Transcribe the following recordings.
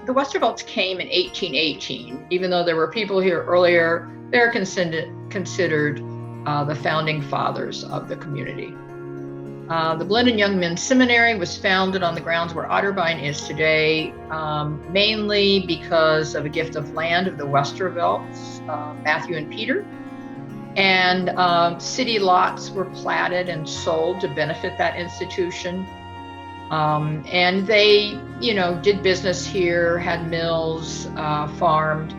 The Westervelts came in 1818. Even though there were people here earlier, they're considered the founding fathers of the community. The Blended Young Men's Seminary was founded on the grounds where Otterbein is today, mainly because of a gift of land of the Westervelts, Matthew and Peter. And city lots were platted and sold to benefit that institution. And they, did business here, had mills, farmed,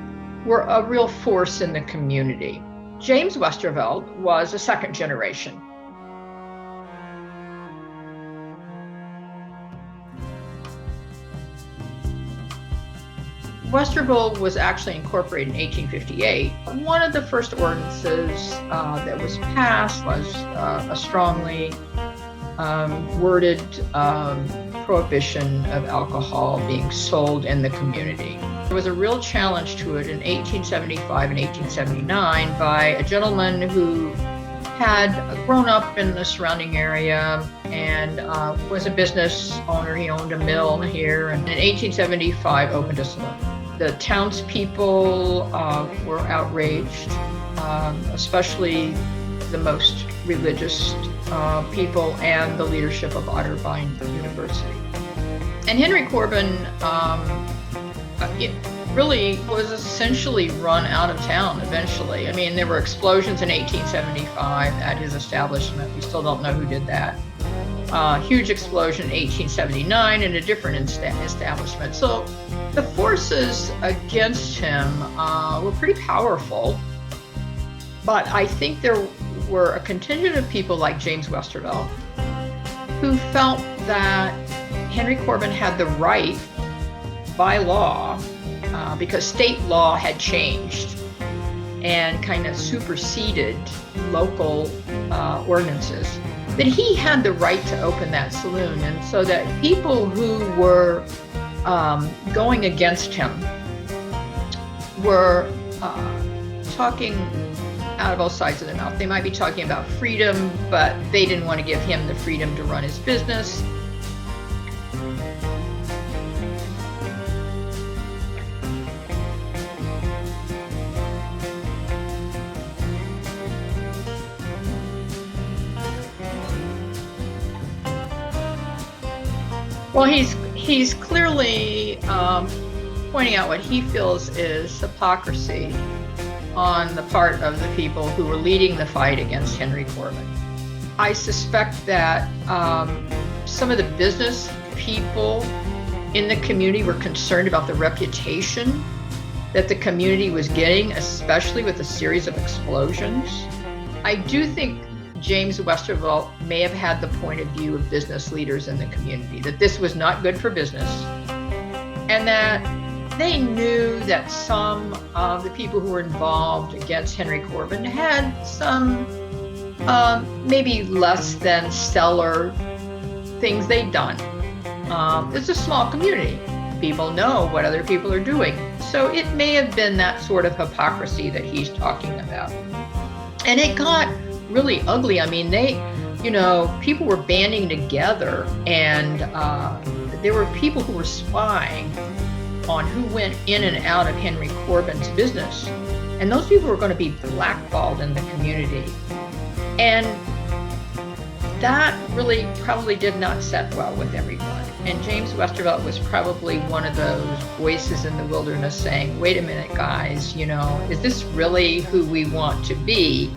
were a real force in the community. James Westervelt was a second generation. Westerville was actually incorporated in 1858. One of the first ordinances that was passed was a strongly worded prohibition of alcohol being sold in the community. There was a real challenge to it in 1875 and 1879 by a gentleman who had grown up in the surrounding area and was a business owner. He owned a mill here, and in 1875 opened a saloon. The townspeople were outraged, especially the most religious people and the leadership of Otterbein University. And Henry Corbin really was essentially run out of town eventually. I mean, there were explosions in 1875 at his establishment. We still don't know who did that. Huge explosion in 1879 in a different establishment. So the forces against him were pretty powerful. But I think there were a contingent of people like James Westervelt who felt that Henry Corbin had the right by law, because state law had changed and kind of superseded local ordinances, that he had the right to open that saloon. And so that people who were going against him were talking out of both sides of their mouth. They might be talking about freedom, but they didn't want to give him the freedom to run his business. Well, he's clearly pointing out what he feels is hypocrisy on the part of the people who were leading the fight against Henry Corbin. I suspect that some of the business people in the community were concerned about the reputation that the community was getting, especially with a series of explosions. I do think James Westervelt may have had the point of view of business leaders in the community, that this was not good for business, and that they knew that some of the people who were involved against Henry Corbin had some maybe less than stellar things they'd done. It's a small community. People know what other people are doing. So it may have been that sort of hypocrisy that he's talking about. And it got really ugly. I mean, people were banding together, and there were people who were spying on who went in and out of Henry Corbin's business. And those people were going to be blackballed in the community. And that really probably did not set well with everyone. And James Westervelt was probably one of those voices in the wilderness saying, wait a minute, guys, is this really who we want to be?